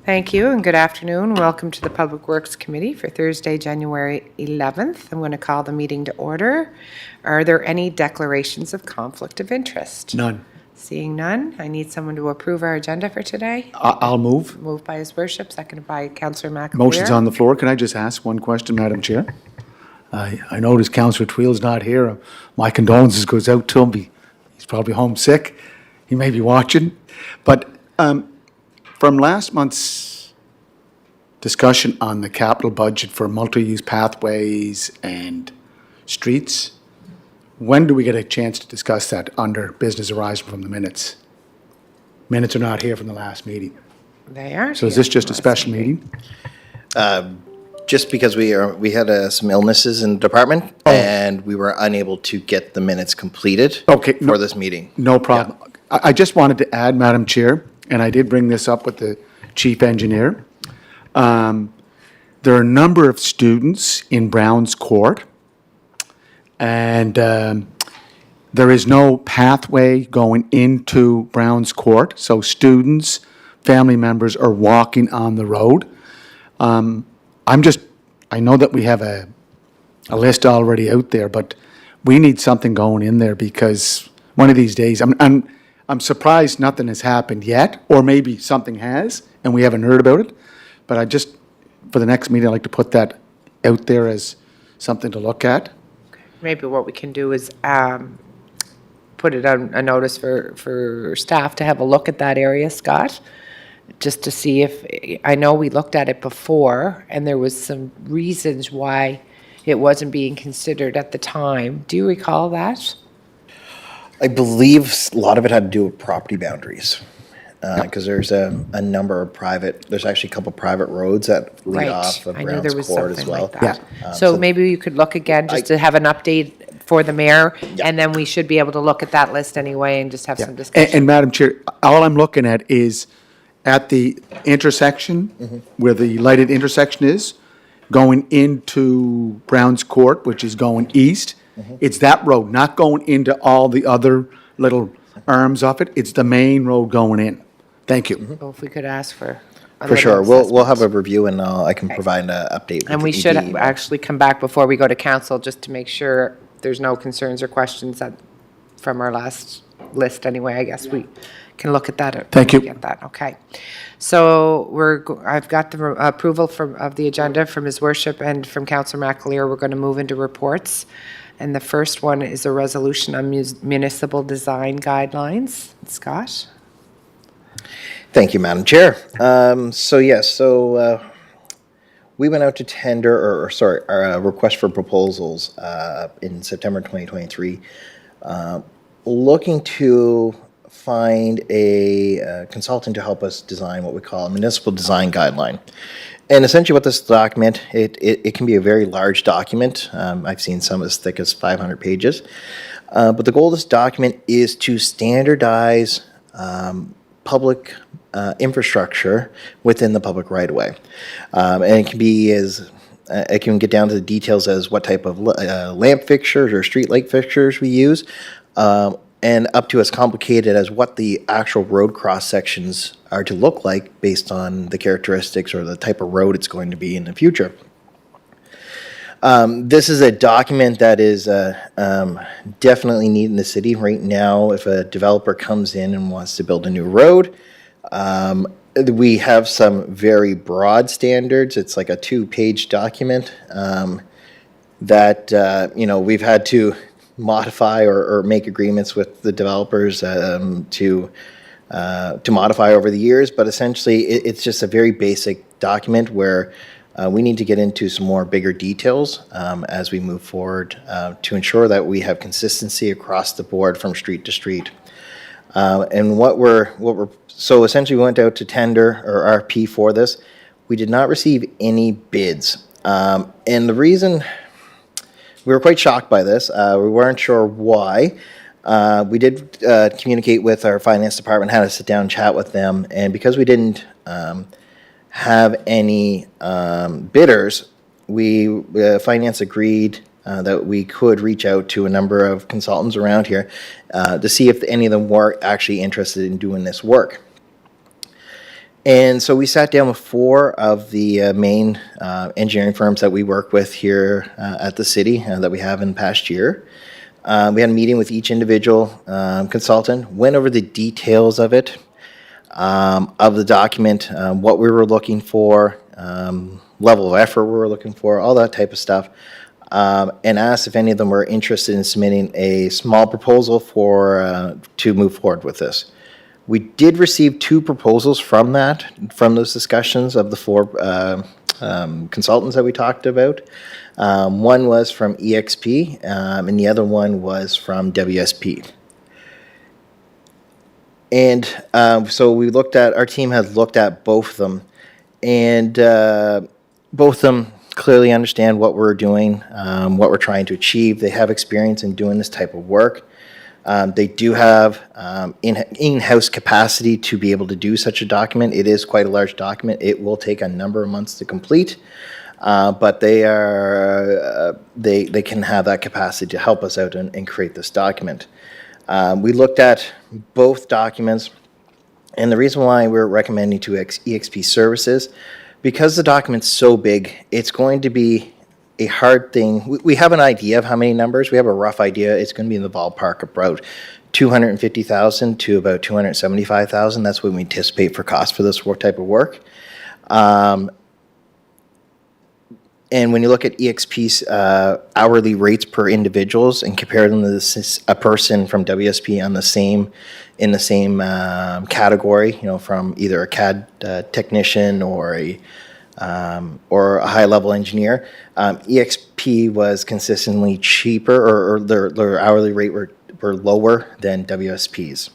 Thank you and good afternoon. Welcome to the Public Works Committee for Thursday, January 11th. I'm going to call the meeting to order. Are there any declarations of conflict of interest? None. Seeing none, I need someone to approve our agenda for today. I'll move. Moved by His Worship, seconded by Councillor McAleer. Motion's on the floor. Can I just ask one question, Madam Chair? I notice Councillor Tweel's not here. My condolences goes out to him. He's probably homesick. He may be watching. But from last month's discussion on the capital budget for multi-use pathways and streets, when do we get a chance to discuss that under business arising from the minutes? Minutes are not here from the last meeting. They are. So is this just a special meeting? Just because we had some illnesses in the department and we were unable to get the minutes completed for this meeting. No problem. I just wanted to add, Madam Chair, and I did bring this up with the chief engineer. There are a number of students in Browns Court, and there is no pathway going into Browns Court, so students, family members are walking on the road. I know that we have a list already out there, but we need something going in there because one of these days, I'm surprised nothing has happened yet, or maybe something has and we haven't heard about it. But I just, for the next meeting, I'd like to put that out there as something to look at. Maybe what we can do is put it on a notice for staff to have a look at that area, Scott, just to see if, I know we looked at it before and there was some reasons why it wasn't being considered at the time. Do you recall that? I believe a lot of it had to do with property boundaries. Because there's a number of there's actually a couple private roads that lead off of I knew there Browns was Court as something well. like that. Yeah. So maybe you could look again, just to have an update for the mayor, Yeah. and then we should be able to look at that list anyway and just have some And, discussion. Madam Chair, all I'm looking at is at the intersection, where the lighted intersection is, going into Browns Court, which is going east. It's that road, not going into all the other little arms of it. It's the main road going in. Thank you. So if we could ask for a For sure. little We'll have a assessment. review and I can provide an update. with And we the should ED. actually come back before we go to council, just to make sure there's no concerns or questions from our last list anyway. I guess we can look at that. Thank you. Get that, okay. So I've got the approval of the agenda from His Worship and from Councillor McAleer. We're going to move into reports. And the first one is a resolution on municipal design guidelines. Scott? Thank you, Madam Chair. We went out to tender, our request for proposals in September 2023, looking to find a consultant to help us design what we call a municipal design guideline. And essentially what this document, it can be a very large document. I've seen some as thick as 500 pages. But the goal of this document is to standardize public infrastructure within the public right-of-way. And it can get down to the details as what type of lamp fixtures or street light fixtures we use, and up to as complicated as what the actual road cross sections are to look like based on the characteristics or the type of road it's going to be in the future. This is a document that is definitely needed in the city right now. If a developer comes in and wants to build a new road, we have some very broad standards. It's like a 2-page document that we've had to modify or make agreements with the developers to modify over the years. But essentially, it's just a very basic document where we need to get into some more bigger details as we move forward to ensure that we have consistency across the board from street to street. So essentially we went out to tender or RFP for this. We did not receive any bids. And the reason, we were quite shocked by this. We weren't sure why. We did communicate with our finance department, had a sit down chat with them, and because we didn't have any bidders, finance agreed that we could reach out to a number of consultants around here to see if any of them were actually interested in doing this work. And so we sat down with 4 of the main engineering firms that we work with here at the city that we have in the past year. We had a meeting with each individual consultant, went over the details of it, of the document, what we were looking for, level of effort we were looking for, all that type of stuff, and asked if any of them were interested in submitting a small proposal for to move forward with this. We did receive 2 proposals from those discussions of the 4 consultants that we talked about. One was from EXP, and the other one was from WSP. And so our team has looked at both of them, and both of them clearly understand what we're doing, what we're trying to achieve. They have experience in doing this type of work. They do have in-house capacity to be able to do such a document. It is quite a large document. It will take a number of months to complete, but they can have that capacity to help us out and create this document. We looked at both documents, and the reason why we're recommending to EXP Services, because the document's so big, it's going to be a hard thing. We have an idea of how many numbers. We have a rough idea. It's going to be in the ballpark of about 250,000 to about 275,000. That's what we anticipate for cost for this type of work. And when you look at EXP's hourly rates per individuals and compare them to a person from WSP in the same category, from either a CAD technician or a high-level engineer, EXP was consistently cheaper, or their hourly rate were lower than WSP's.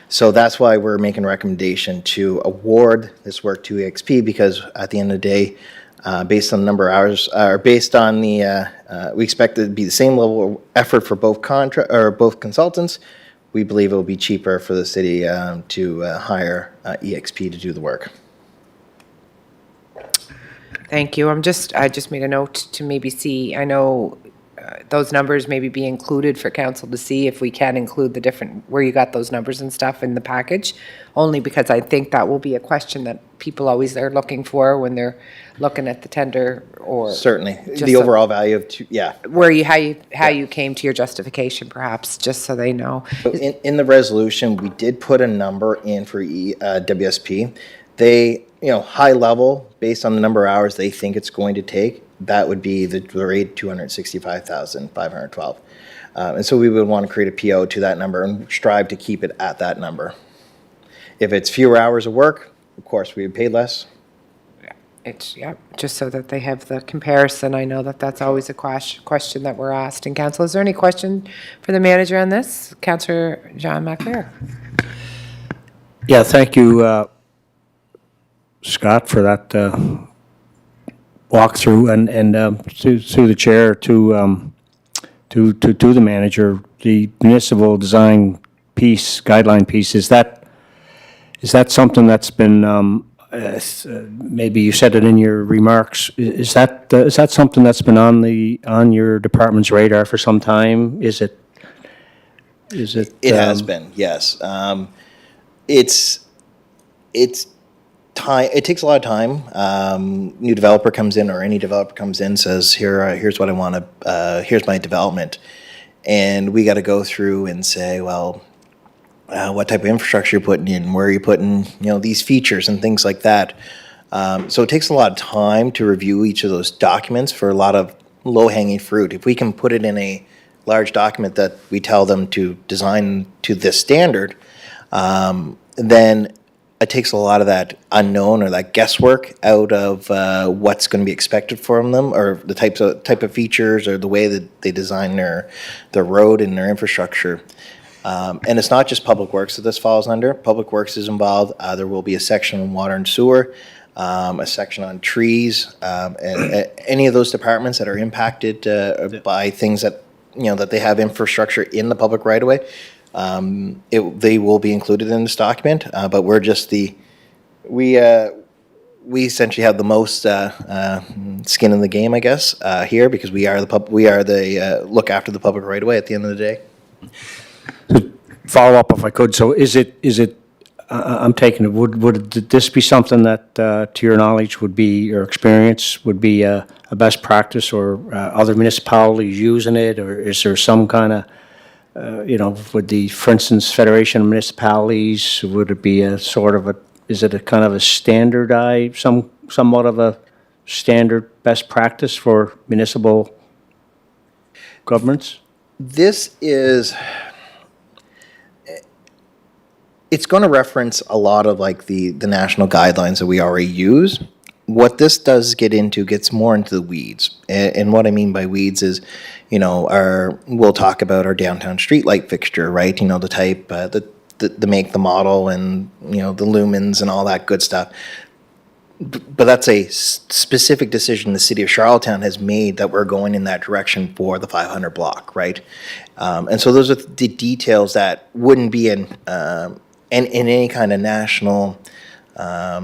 So that's why we're making a recommendation to award this work to EXP, because at the end of the day, based on the number of hours, or based on the, we expect it to be the same level of effort for both consultants. We believe it will be cheaper for the city to hire EXP to do the work. Thank you. I just made a note to maybe see, I know those numbers maybe be included for council to see if we can include the different, where you got those numbers and stuff in the package, only because I think that will be a question that people always are looking for when they're looking at the tender, or. Certainly, just the overall value of, how you came to your justification, perhaps, just so they know. So in the resolution, we did put a number in for WSP. They, high level, based on the number of hours they think it's going to take, that would be the rate 265,512. And so we would want to create a PO to that number and strive to keep it at that number. If it's fewer hours of work, of course, we would pay less. Just so that they have the comparison. I know that that's always a question that we're asked in council. Is there any question for the manager on this? Councillor John McLeod. Yeah, thank you, Scott, for that walkthrough, and through the chair to the manager. The municipal design guideline piece, is that something that's been maybe you said it in your remarks? Is that something that's been on your department's radar for some time? Is it? It has been, yes. It's time. It takes a lot of time. New developer comes in, or any developer comes in, says, here's what I want to. Here's my development, and we got to go through and say, well, what type of infrastructure you're putting in, where you're putting, these features and things like that. So it takes a lot of time to review each of those documents for a lot of low-hanging fruit. If we can put it in a large document that we tell them to design to this standard, then it takes a lot of that unknown or that guesswork out of what's going to be expected from them, or the type of features, or the way that they design their road and their infrastructure. And it's not just Public Works that this falls under. Public Works is involved. There will be a section on water and sewer, a section on trees, and any of those departments that are impacted by things that, that they have infrastructure in the public right of way. They will be included in this document, but we're just we essentially have the most skin in the game, I guess, here, because we are the look after the public right of way at the end of the day. Follow up, if I could. So is it I'm taking it, would this be something that, to your knowledge, would be, or experience, would be a best practice, or other municipalities using it, or is there some kind of, would the, for instance, Federation of Municipalities, would it be a sort of a, is it a kind of a standardized, somewhat of a standard best practice for municipal governments? This is, it's going to reference a lot of like the national guidelines that we already use. What this does gets more into the weeds. And what I mean by weeds is, we'll talk about our downtown street light fixture, right? The type, the make, the model, and, the lumens and all that good stuff. But that's a specific decision the city of Charlottetown has made, that we're going in that direction for the 500 block, right? And so those are the details that wouldn't be in any kind of national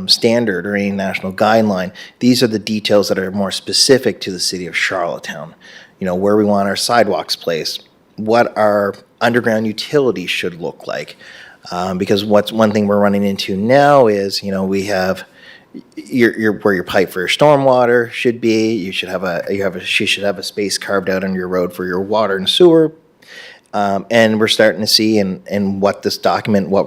standard or any national guideline. These are the details that are more specific to the city of Charlottetown. Where we want our sidewalks placed, what our underground utilities should look like. Because one thing we're running into now is, we have where your pipe for your stormwater should be. You should have a space carved out on your road for your water and sewer. And we're starting to see what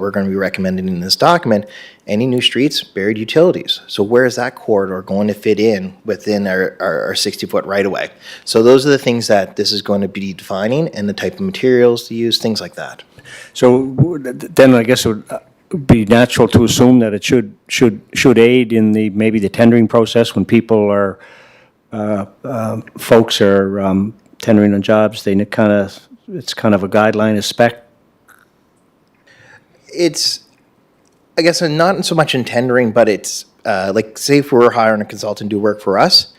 we're going to be recommending in this document, any new streets, buried utilities. So where is that corridor going to fit in within our 60-foot right-of-way? So those are the things that this is going to be defining, and the type of materials to use, things like that. So then I guess it would be natural to assume that it should aid in maybe the tendering process when people are, folks are tendering on jobs, it's kind of a guideline, a spec. It's, I guess, not so much in tendering, but it's like, say if we're hiring a consultant to do work for us,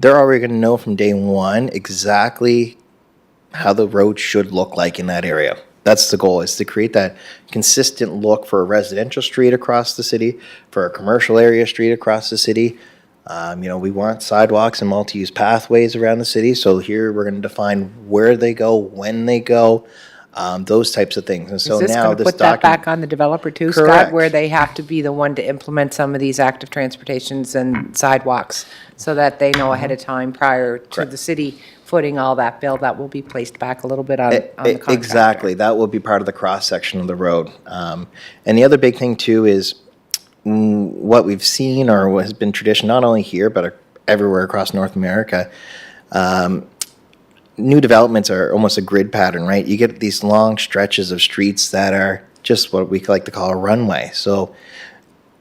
they're already going to know from day one exactly how the road should look like in that area. That's the goal, is to create that consistent look for a residential street across the city, for a commercial area street across the city. We want sidewalks and multi-use pathways around the city. So here we're going to define where they go, when they go, those types of things. And so Is this now going to this put that document. back on the developer too, Scott? Correct. Where they have to be the one to implement some of these active transportations and sidewalks, so that they know ahead of time prior to Correct. the city footing all that bill, that will be placed back a little bit on the contractor. Exactly. That will be part of the cross-section of the road. And the other big thing too is what we've seen, or what has been tradition, not only here, but everywhere across North America. New developments are almost a grid pattern, right? You get these long stretches of streets that are just what we like to call a runway. So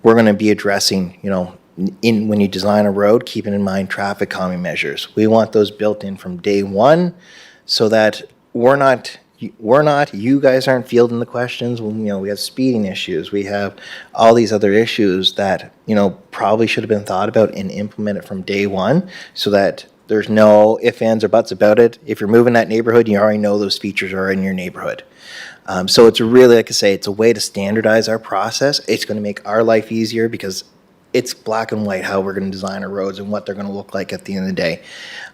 we're going to be addressing, when you design a road, keeping in mind traffic calming measures. We want those built in from day one, so that you guys aren't fielding the questions. We have speeding issues. We have all these other issues that, probably should have been thought about and implemented from day one, so that there's no ifs, ands, or buts about it. If you're moving that neighborhood, you already know those features are in your neighborhood. So it's really, like I say, it's a way to standardize our process. It's going to make our life easier, because it's black and white how we're going to design our roads and what they're going to look like at the end of the day.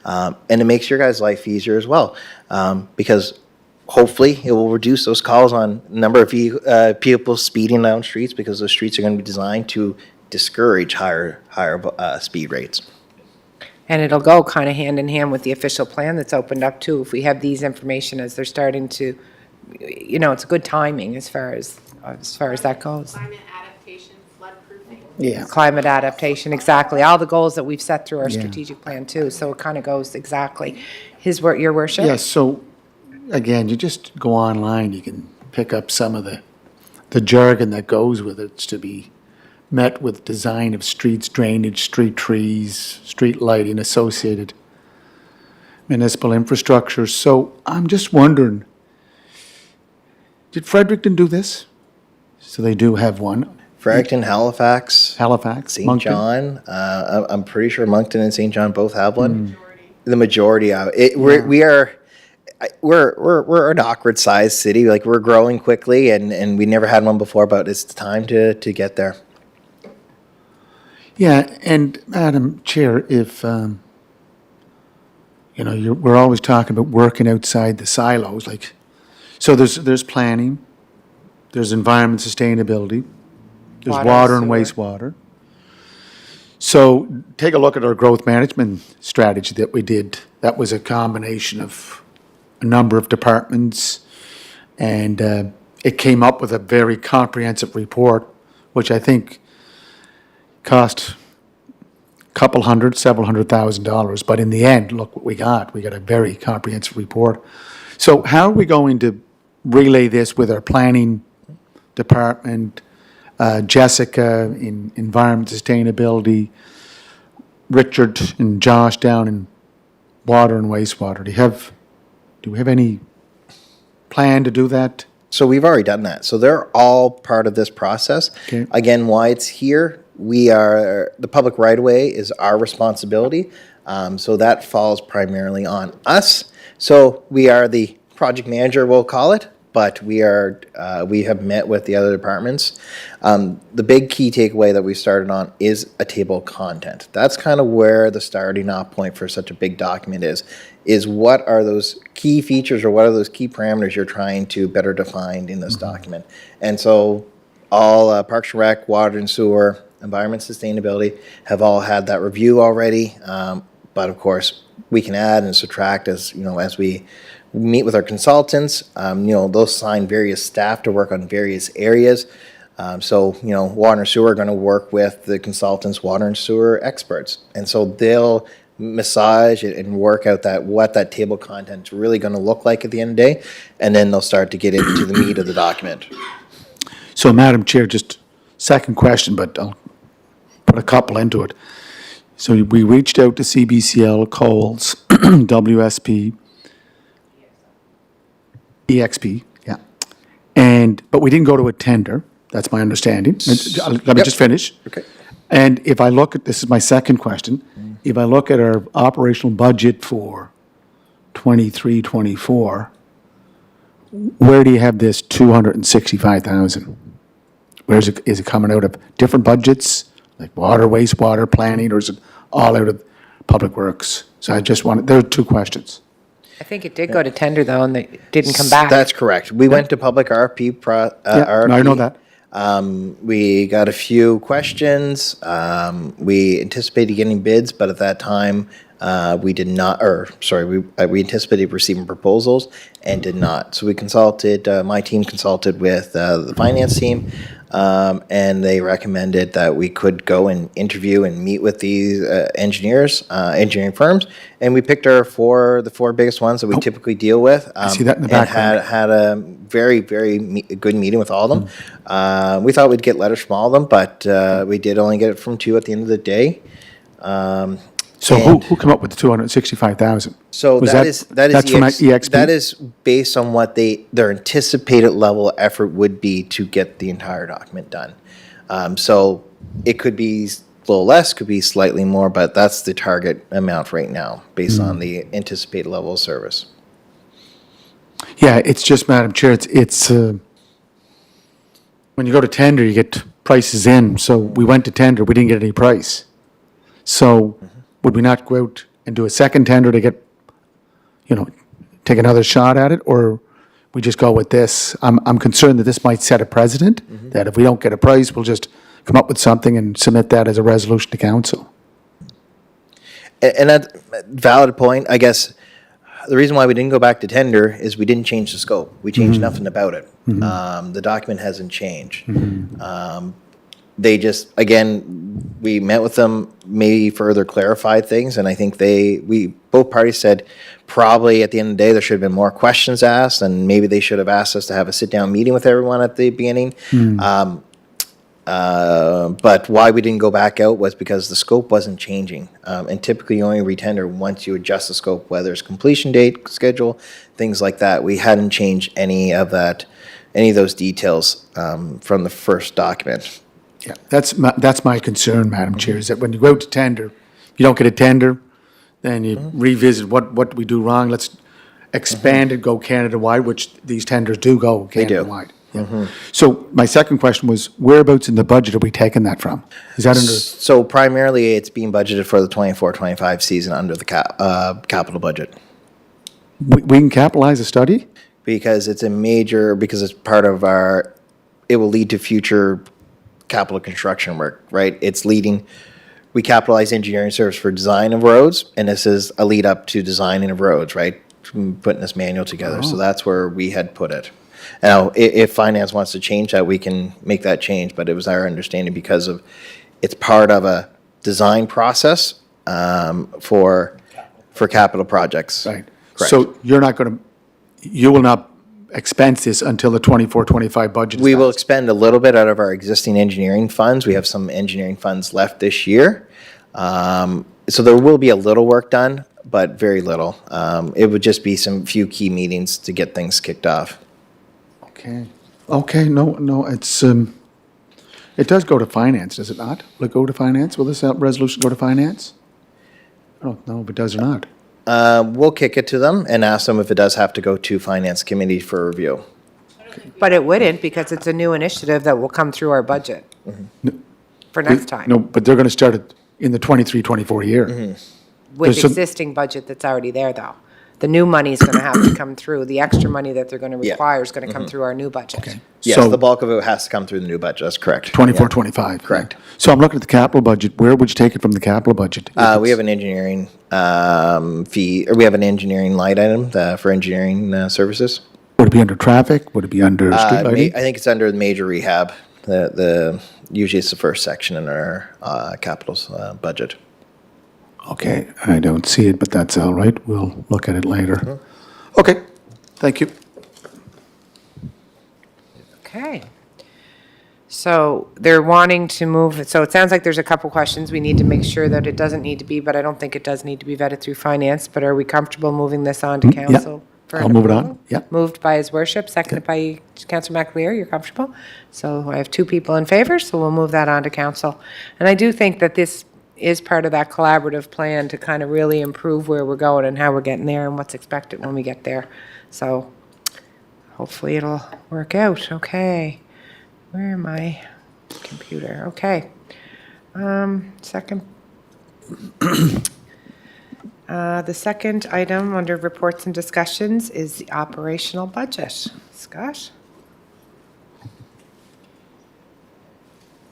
And it makes your guys' life easier as well, because hopefully it will reduce those calls on number of people speeding down streets, because those streets are going to be designed to discourage higher speed rates. And it'll go kind of hand in hand with the official plan that's opened up too. If we have these information as they're starting to, it's good timing as far as that goes. Climate adaptation, floodproofing. Yeah. Climate adaptation, exactly. All the goals that we've set through our strategic plan too. So it kind of goes exactly. Your worship? Yes, so, again, you just go online, you can pick up some of the jargon that goes with it. It's to be met with design of streets, drainage, street trees, street lighting, associated municipal infrastructure. So I'm just wondering, did Fredericton do this? So they do have one. Fredericton, Halifax, Halifax, St. Moncton? John. I'm pretty sure Moncton and St. John both have one. The majority of it. We're an awkward sized city. Like, we're growing quickly, and we never had one before, but it's time to get there. Yeah, and Madam Chair, if, we're always talking about working outside the silos, like, so there's planning, there's environment sustainability, There's Water, water and sewer. wastewater. So take a look at our growth management strategy that we did. That was a combination of a number of departments, and it came up with a very comprehensive report, which I think cost a couple hundred, several $100,000. But in the end, look what we got. We got a very comprehensive report. So how are we going to relay this with our planning department, Jessica in environment sustainability, Richard and Josh down in water and wastewater? Do we have any plan to do that? So we've already done that. So they're all part of this process. Okay. Again, why it's here, the public right of way is our responsibility. So that falls primarily on us. So we are the project manager, we'll call it, but we have met with the other departments. The big key takeaway that we started on is a table of content. That's kind of where the starting off point for such a big document is what are those key features or what are those key parameters you're trying to better define in this document. And so all Parks and Rec, Water and Sewer, Environment Sustainability have all had that review already. But of course, we can add and subtract as we meet with our consultants. They'll assign various staff to work on various areas. So water and sewer are going to work with the consultants, water and sewer experts. And so they'll massage and work out what that table of content is really going to look like at the end of the day. And then they'll start to get into the meat of the document. So, Madam Chair, just second question, but I'll put a couple into it. So we reached out to CBCL, Coles, WSP, EXP, yeah. But we didn't go to a tender, that's my understanding. Let me Yep. just finish. Okay. And if I look at, this is my second question, if I look at our operational budget for 23, 24, where do you have this 265,000? Is it coming out of different budgets, like water, wastewater, planning, or is it all out of public works? So there are two questions. I think it did go to tender, though, and they didn't come back. That's correct. We went to public RFP. Yeah, no, I know that. We got a few questions. We anticipated getting bids, but at that time, we did not, we anticipated receiving proposals and did not. So we consulted, my team consulted with the finance team, and they recommended that we could go and interview and meet with these engineering firms, and we picked the four biggest ones that we typically deal with. I see that in the and background. had a very, very good meeting with all of them. We thought we'd get letters from all of them, but we did only get it from two at the end of the day. So And- who came up with the 265,000? So Was that's from EXP? That is based on what their anticipated level of effort would be to get the entire document done. So it could be a little less, could be slightly more, but that's the target amount right now, based on the anticipated level of service. Yeah, it's just, Madam Chair, when you go to tender, you get prices in. So we went to tender, we didn't get any price. So would we not go out and do a second tender to get, take another shot at it? Or we just go with this? I'm concerned that this might set a precedent, that if we don't get a price, we'll just come up with something and submit that as a resolution to council. And that's a valid point. I guess the reason why we didn't go back to tender is we didn't change the scope. We changed nothing about it. The document hasn't changed. They just, again, we met with them, maybe further clarified things, and I think both parties said probably at the end of the day, there should have been more questions asked, and maybe they should have asked us to have a sit-down meeting with everyone at the beginning. But why we didn't go back out was because the scope wasn't changing. And typically you only retender once you adjust the scope, whether it's completion date, schedule, things like that. We hadn't changed any of those details from the first document. Yeah, that's my concern, Madam Chair, is that when you go out to tender, if you don't get a tender, then you revisit what do we do wrong. Let's expand it, go Canada-wide, which these tenders do go They do. Canada-wide. Yeah. So my second question was, whereabouts in the budget are we taking that from? Is that under, So primarily it's being budgeted for the 24-25 season under the capital budget. we can capitalize a study? Because it's part of it will lead to future capital construction work, right? It's leading, we capitalize engineering service for design of roads, and this is a lead up to designing of roads, right? Putting this manual together, so that's where we had put it. Now, if finance wants to change that, we can make that change, but it was our understanding because of, it's part of a design process for capital projects. Right. Correct. So you will not expense this until the 24-25 budget is We will passed? expend a little bit out of our existing engineering funds. We have some engineering funds left this year. So there will be a little work done, but very little. It would just be some few key meetings to get things kicked off. Okay, no, it's, it does go to finance, does it not? Will it go to finance? Will this resolution go to finance? I don't know if it does or not. We'll kick it to them and ask them if it does have to go to finance committee for review. But it wouldn't, because it's a new initiative that will come through our budget for next time, No, but they're going to start it in the 23-24 year. with there's some- existing budget that's already there, though. The new money's gonna have to come through, the extra money that they're gonna Yeah. require is gonna come through our new budget. Yes, So- the bulk of it has to come through the new budget. That's correct. 24, Yeah. 25. Correct. So I'm looking at the capital budget. Where would you take it from the capital budget? We have an engineering fee, or we have an engineering line item for engineering services. Would it be under traffic? Would it be under street I lighting? think it's under the major rehab. Usually it's the first section in our capital budget. Okay, I don't see it, but that's all right. We'll look at it later. Okay, thank you. Okay. So they're wanting to move, so it sounds like there's a couple questions. We need to make sure that it doesn't need to be, but I don't think it does need to be vetted through finance. But are we comfortable moving this on to yeah. council? for I'll move it on, approval? yeah. Moved by His Worship, seconded by Councillor McAleer. You're comfortable? So I have two people in favor, so we'll move that on to council. And I do think that this is part of that collaborative plan to kind of really improve where we're going and how we're getting there and what's expected when we get there. So hopefully it'll work out. Okay. Where am I? Computer. Okay. Second. The second item under reports and discussions is the operational budget. Scott?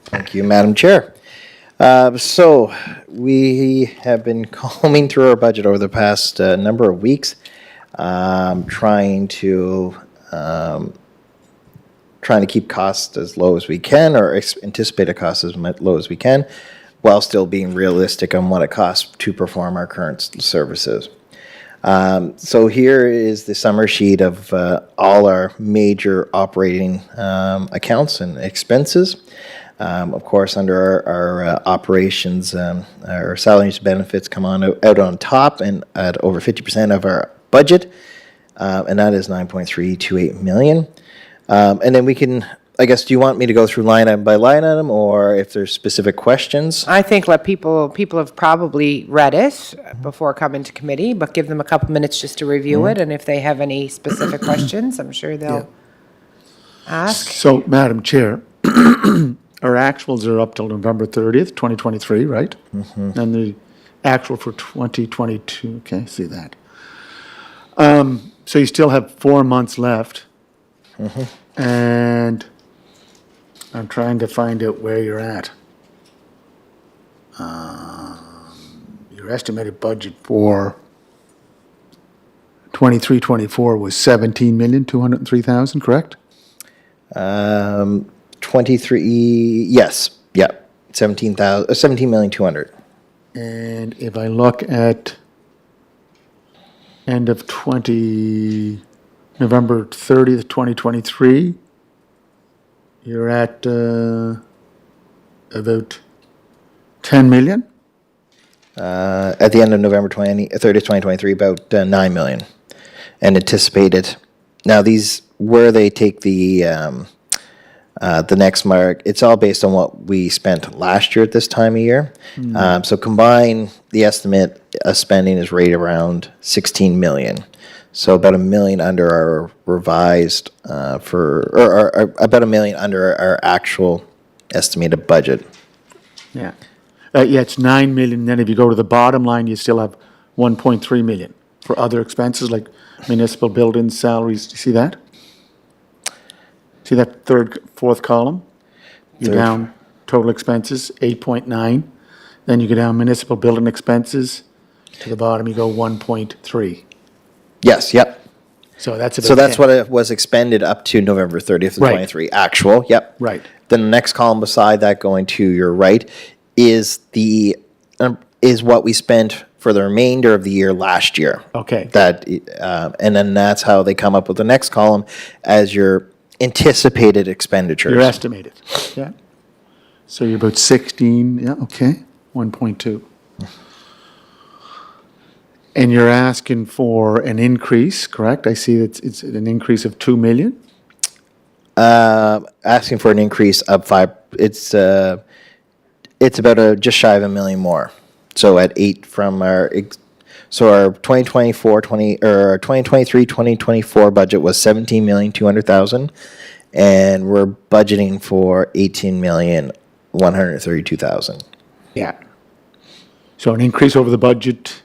Thank you, Madam Chair. So we have been combing through our budget over the past number of weeks, trying to keep costs as low as we can, or anticipated costs as low as we can, while still being realistic on what it costs to perform our current services. So here is the summary sheet of all our major operating accounts and expenses. Of course, under our operations, our salaries and benefits come out on top and at over 50% of our budget, and that is 9.328 million. And then we can, I guess, do you want me to go through line item by line item, or if there's specific questions? I think let people have probably read it before coming to committee, but give them a couple minutes just to review it, and if they have any specific questions, I'm sure they'll ask. So, Madam Chair, our actuals are up till November 30th, 2023, right? And the actual for 2022, okay, see that. So you still have 4 months left. And I'm trying to find out where you're at. Your estimated budget for 23-24 was 17,203,000, correct? 23, yes, yeah, 17,200,000. And if I look at end of November 30th, 2023, you're at about 10 million? At the end of November 30th, 2023, about 9 million. And anticipated, now these, where they take the next mark, it's all based on what we spent last year at this time of year. So combine the estimate of spending is right around 16 million. So about 1 million under our revised or about 1 million under our actual estimated budget. Yeah. Yeah, it's 9 million, then if you go to the bottom line, you still have 1.3 million for other expenses like municipal buildings, salaries, do you see that? See that fourth column? You're Third. down total expenses, 8.9. Then you go down municipal building expenses, to the bottom you go 1.3. Yes, yep. So that's about So that's 10. what it was expended up to November 30th of Right. 23, actual, yep. Right. Then the next column beside that, going to your right, is is what we spent for the remainder of the year last year. Okay. That, and then that's how they come up with the next column as your anticipated expenditures. You're estimated, yeah. So you're about 16, yeah, okay, 1.2. And you're asking for an increase, correct? I see that it's an increase of 2 million? Asking for an increase of it's about just shy of $1 million more. So at 8 from our 2023-2024 budget was 17,200,000, and we're budgeting for 18,132,000. Yeah. So an increase over the budget,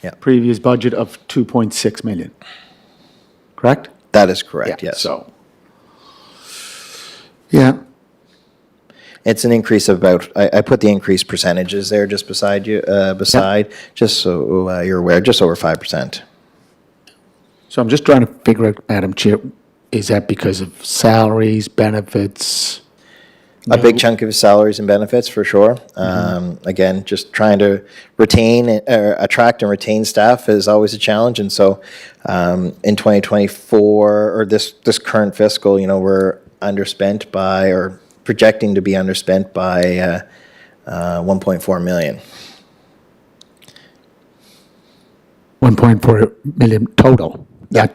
Yeah. previous budget of 2.6 million, correct? That is correct, Yeah, yes. So, yeah, It's an increase of about, I put the increase percentages there just beside you, just so you're aware, just over 5%. so I'm just trying to figure out, Madam Chair, is that because of salaries, benefits? A big chunk of his salaries and benefits, for sure. Again, just trying to attract and retain staff is always a challenge. And so in 2024, or this current fiscal, we're underspent by, or projecting to be underspent by 1.4 million. 1.4 million total? Yeah.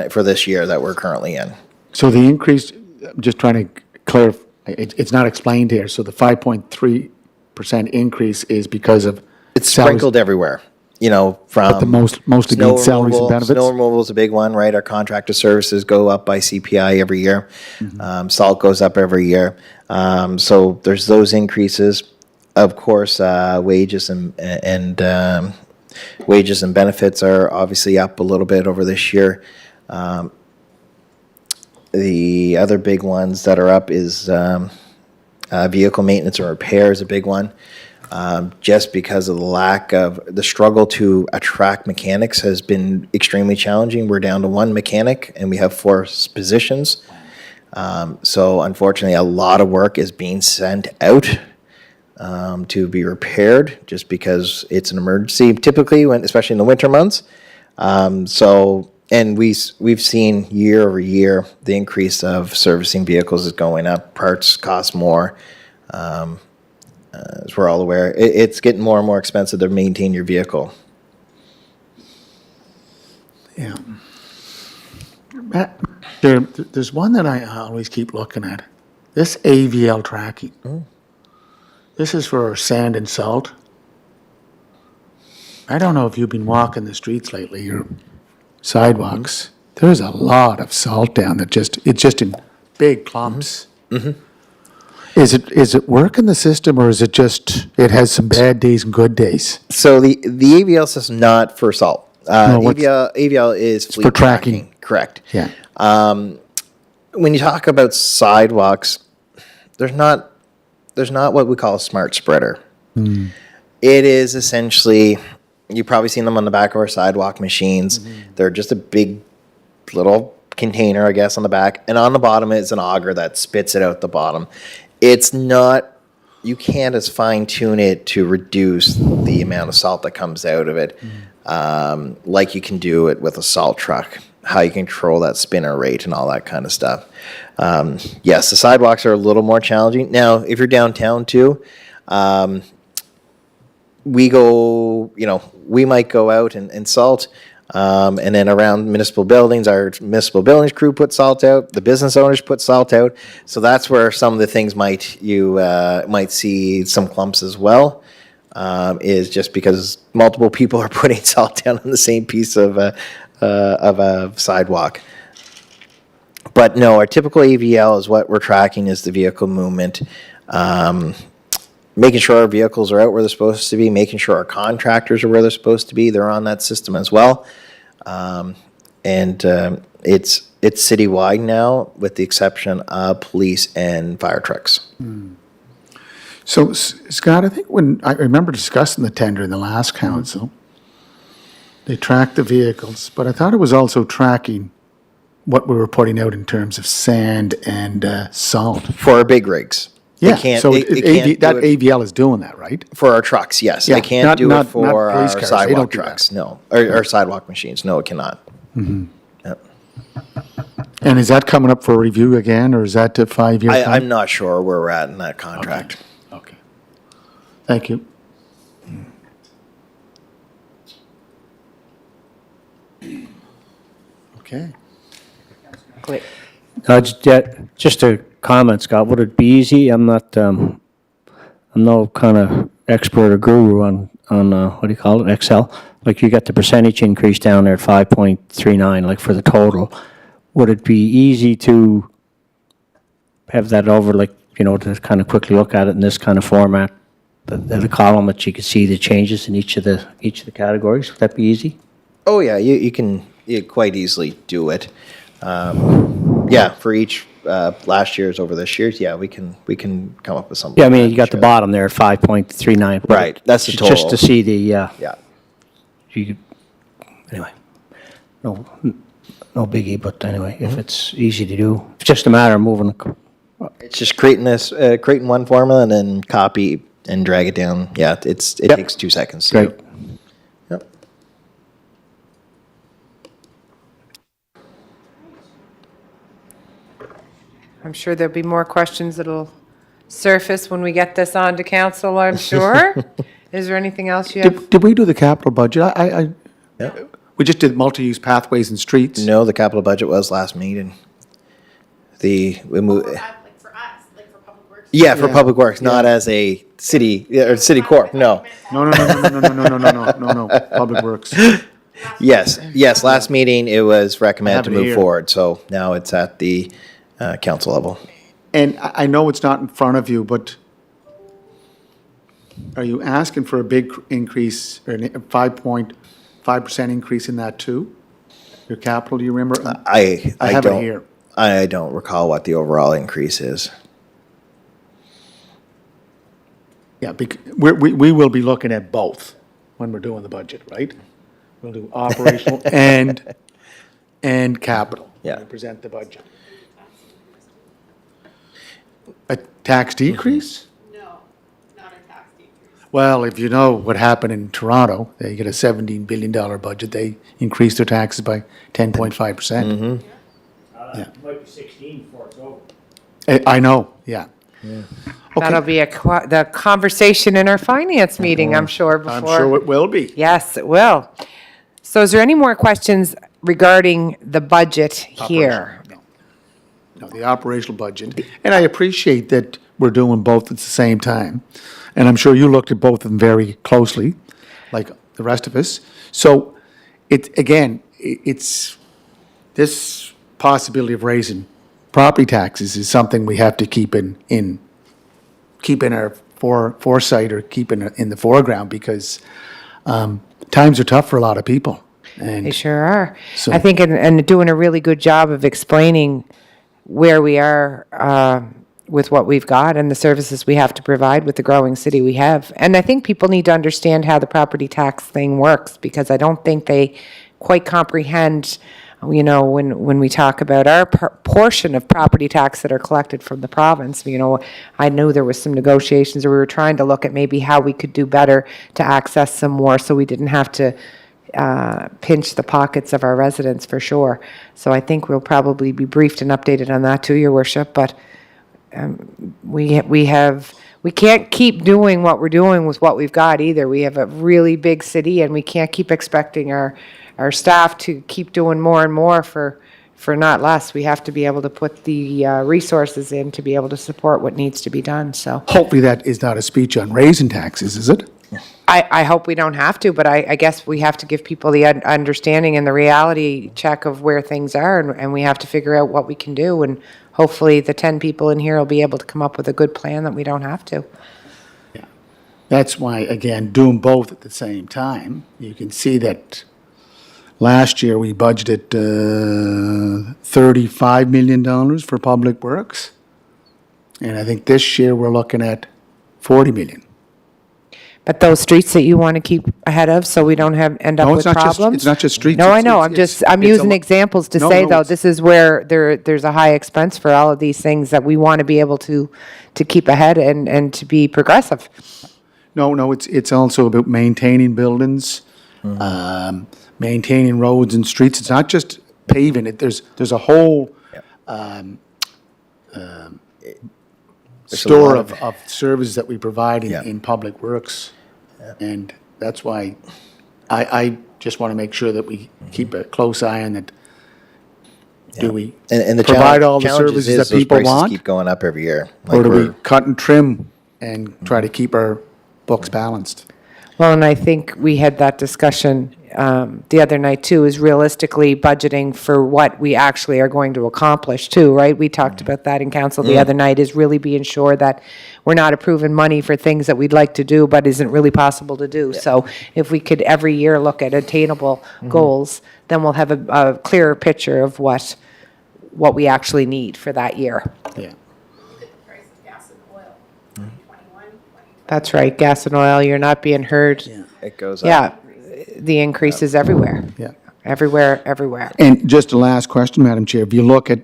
For this year that we're currently in. So the increase, I'm just trying to clarify, it's not explained here, so the 5.3% increase is because of. It's salaries- sprinkled everywhere, from. But the mostly snow being salaries and removal. benefits? Snow removal is a big one, right? Our contractor services go up by CPI every year. Salt goes up every year. So there's those increases. Of course, wages and benefits are obviously up a little bit over this year. The other big ones that are up is vehicle maintenance and repair is a big one. Just because of the struggle to attract mechanics has been extremely challenging. We're down to one mechanic and we have 4 positions. So unfortunately, a lot of work is being sent out to be repaired just because it's an emergency, typically, especially in the winter months. And we've seen year over year, the increase of servicing vehicles is going up. Parts cost more. As we're all aware, it's getting more and more expensive to maintain your vehicle. Yeah. There's one that I always keep looking at. This AVL tracking. This is for sand and salt. I don't know if you've been walking the streets lately or sidewalks. There's a lot of salt down that it's just in big clumps. Is it working the system, or is it just, it has some bad days and good days? So the AVL system not for salt. No, what's- AVL is fleet for tracking. Correct. Yeah. When you talk about sidewalks, there's not what we call a smart spreader. It is essentially, you've probably seen them on the back of our sidewalk machines. They're just a big little container, I guess, on the back, and on the bottom is an auger that spits it out the bottom. It's not, you can't as fine tune it to reduce the amount of salt that comes out of it, like you can do it with a salt truck. How you control that spinner rate and all that kind of stuff. Yes, the sidewalks are a little more challenging. Now, if you're downtown too, we might go out and salt, and then around municipal buildings, our municipal buildings crew put salt out, the business owners put salt out. So that's where some of the things you might see some clumps as well, is just because multiple people are putting salt down on the same piece of a sidewalk. But no, our typical AVL is what we're tracking is the vehicle movement, making sure our vehicles are out where they're supposed to be, making sure our contractors are where they're supposed to be. They're on that system as well. It's citywide now, with the exception of police and fire trucks. So Scott, I think when, I remember discussing the tender in the last council, they tracked the vehicles, but I thought it was also tracking what we were putting out in terms of sand and salt. For our big rigs. They Yeah, can't- so it can't that do it AVL is doing that, right? For our trucks, yes. Yeah, They can't not- do not- it for not police our cars. They sidewalk don't do that. trucks, no. Or sidewalk machines, no, it cannot. Yep. And is that coming up for review again, or is that a 5-year? I'm not sure where we're at in that contract. Okay. Thank you. Okay. Click. Just a comment, Scott, would it be easy? I'm no kind of expert or guru on, what do you call it, Excel? Like you got the percentage increase down there at 5.39, like for the total. Would it be easy to have that over, like, to kind of quickly look at it in this kind of format? The column that you could see the changes in each of the categories, would that be easy? Oh, yeah, you can quite easily do it. Yeah, for each last year's over this year's, yeah, we can come up with something. Yeah, I like mean, that you got to the show. bottom there at 5.39. Right, that's the Just total. to see the, Yeah. you could, anyway, no biggie, but anyway, if it's easy to do, it's just a matter of moving. It's just creating one formula and then copy and drag it down. Yeah, it Yep. takes 2 seconds. to Great. do. Yep. I'm sure there'll be more questions that'll surface when we get this on to council, I'm sure. Is there anything else you have? Did we do the capital budget? Yeah. We just did multi-use pathways and streets. No, the capital budget was last meeting. We moved. Like for us, like for Public Works. Yeah, for Public Works, not as a city or city corp. No. No, no, Public Works. Yes. Last meeting it was recommended have to it move here. forward. So now it's at the council level. And I know it's not in front of you, but are you asking for a big increase, or a 5.5% increase in that too? Your capital, do you remember? I have it don't. here. I don't recall what the overall increase is. Yeah, we will be looking at both when we're doing the budget, right? We'll do operational and capital. Yeah. When we present the budget. A tax decrease? No, not a tax decrease. Well, if you know what happened in Toronto, they get a $17 billion budget, they increased their taxes by 10.5%. Might be 16 before it's over. I know, yeah. That'll be the conversation in our finance meeting, I'm sure, before. I'm sure it will be. Yes, it will. So is there any more questions regarding the budget here? No, the operational budget. And I appreciate that we're doing both at the same time. And I'm sure you looked at both of them very closely, like the rest of us. So it's this possibility of raising property taxes is something we have to keep in our foresight, or keep in the foreground, because times are tough for a lot of people. They And sure are. So- I think, and doing a really good job of explaining where we are with what we've got and the services we have to provide with the growing city we have. And I think people need to understand how the property tax thing works, because I don't think they quite comprehend, when we talk about our portion of property tax that are collected from the province. I know there was some negotiations, or we were trying to look at maybe how we could do better to access some more, so we didn't have to pinch the pockets of our residents, for sure. So I think we'll probably be briefed and updated on that too, Your Worship, but we can't keep doing what we're doing with what we've got either. We have a really big city, and we can't keep expecting our staff to keep doing more and more for not less. We have to be able to put the resources in to be able to support what needs to be done, so. hopefully that is not a speech on raising taxes, is it? I hope we don't have to, but I guess we have to give people the understanding and the reality check of where things are, and we have to figure out what we can do, and hopefully the 10 people in here will be able to come up with a good plan that we don't have to. That's why, again, doing both at the same time, you can see that last year we budgeted $35 million for public works. And I think this year we're looking at 40 million. But those streets that you want to keep ahead of, so we don't end up No, with it's not just- problems? it's not just streets, No, I it's- know, it's- I'm it's a using lo- examples to No, say, no, though, it's- this is where there's a high expense for all of these things that we want to be able to keep ahead and to be progressive. No, it's also about maintaining buildings, maintaining roads and streets. It's not just paving it. There's a whole There's a store lot of services that we provide Yeah. in public works. And that's why I just want to make sure that we keep a close eye on it. Do we And the provide challenge, all the challenges services is that those people prices want? keep going up every year. Or Like do we we're- cut and trim and try to keep our books balanced? Well, and I think we had that discussion the other night too, is realistically budgeting for what we actually are going to accomplish too, right? We talked about that in council the other night, is really being sure that we're not approving money for things that we'd like to do, but isn't really possible to do. So if we could every year look at attainable goals, then we'll have a clearer picture of what we actually need for that year. Yeah. Look at the price of gas and oil, 2021, 2022. That's right, gas and oil, you're not being heard. It goes up. Yeah, the increase is everywhere. Yeah. Everywhere. And just a last question, Madam Chair. If you look at,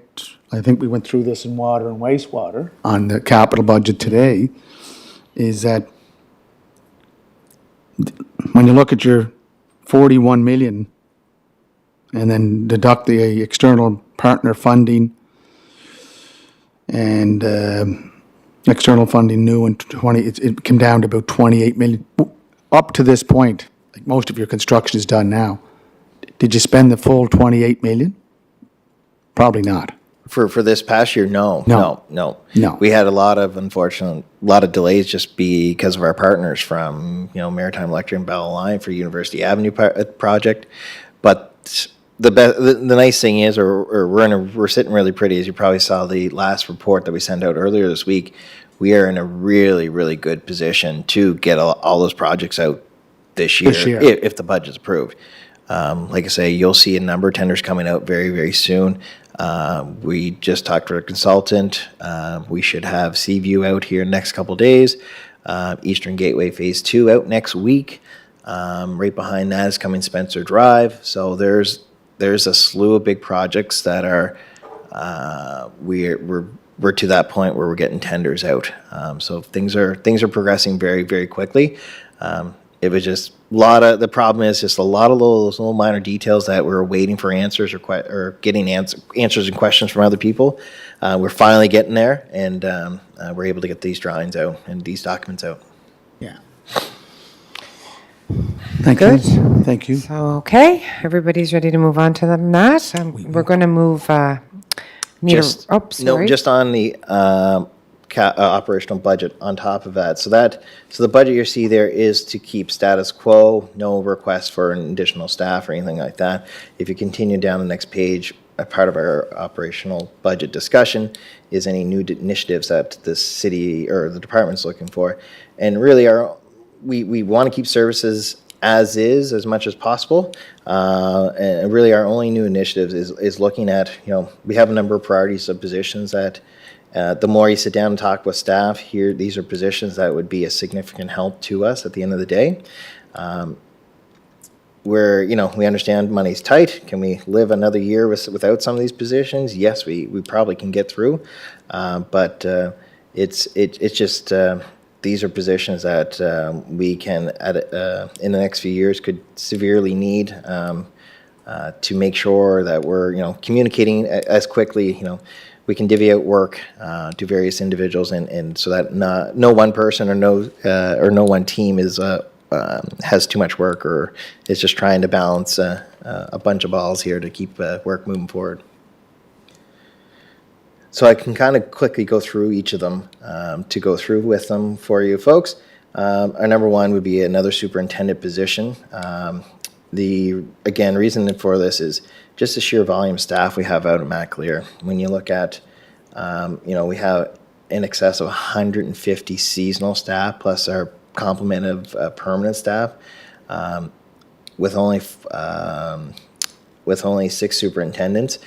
I think we went through this in water and wastewater on the capital budget today, is that when you look at your 41 million and then deduct the external partner funding and external funding new in 20, it came down to about 28 million. Up to this point, like most of your construction is done now. Did you spend the full 28 million? Probably not. For this past year, no. No. We had a lot of delays just because of our partners from, Maritime Electric and Bell Line for University Avenue project. But the nice thing is, or we're sitting really pretty, as you probably saw the last report that we sent out earlier this week. We are in a really, really good position to get all those projects out this year, if the budget's approved. Like I say, you'll see a number of tenders coming out very, very soon. We just talked to our consultant. We should have Seaview out here next couple days. Eastern Gateway Phase 2 out next week. Right behind that is coming Spencer Drive. So there's a slew of big projects that are we're to that point where we're getting tenders out. So things are progressing very, very quickly. It was just the problem is just a lot of those little minor details that we're waiting for answers or getting answers and questions from other people. We're finally getting there, and we're able to get these drawings out and these documents out. Yeah. Thank you. Thank you. Okay, everybody's ready to move on to that. We're going to move, Just on the operational budget on top of that. So the budget you see there is to keep status quo, no request for an additional staff or anything like that. If you continue down the next page, a part of our operational budget discussion is any new initiatives that the city or the department's looking for. And really we want to keep services as much as possible. And really our only new initiatives is looking at, we have a number of priorities of positions that the more you sit down and talk with staff here, these are positions that would be a significant help to us at the end of the day. Where, we understand money's tight. Can we live another year without some of these positions? Yes, we probably can get through. But it's just, these are positions that we can, in the next few years, could severely need to make sure that we're, communicating as quickly, we can divvy out work to various individuals, and so that no one person or no one team has too much work or is just trying to balance a bunch of balls here to keep work moving forward. So I can kind of quickly go through each of them to go through with them for you folks. Our number one would be another superintendent position. The reason for this is just the sheer volume of staff we have out at MacLear. When you look at, we have in excess of 150 seasonal staff plus our complement of permanent staff, with only 6 superintendents.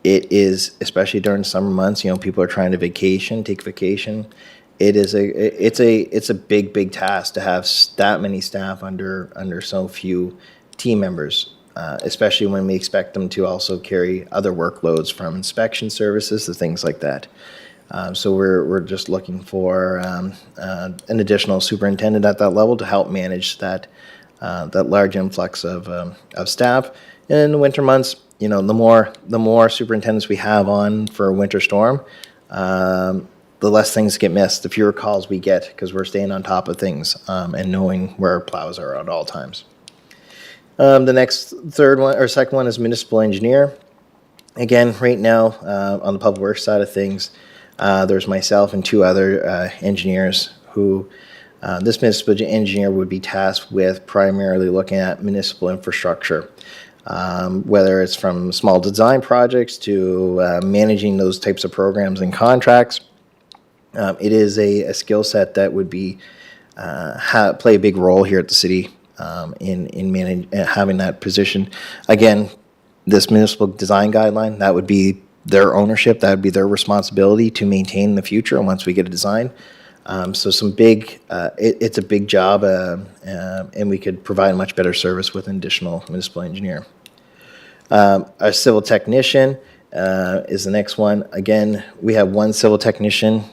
It is, especially during summer months, people are trying to take vacation. it's a big task to have that many staff under so few team members, especially when we expect them to also carry other workloads from inspection services to things like that. So we're just looking for an additional superintendent at that level to help manage that large influx of staff. And in the winter months, you know, the more superintendents we have on for a winter storm, the less things get missed, the fewer calls we get because we're staying on top of things and knowing where our plows are at all times. The next second one is municipal engineer. Again, right now on the public works side of things, there's myself and two other engineers who this municipal engineer would be tasked with primarily looking at municipal infrastructure, whether it's from small design projects to managing those types of programs and contracts. It is a skill set that would be play a big role here at the city in having that position. Again, this municipal design guideline, that would be their ownership, that would be their responsibility to maintain in the future once we get a design. So some big, it's a big job, and we could provide much better service with an additional municipal engineer. Our civil technician is the next one. Again, we have one civil technician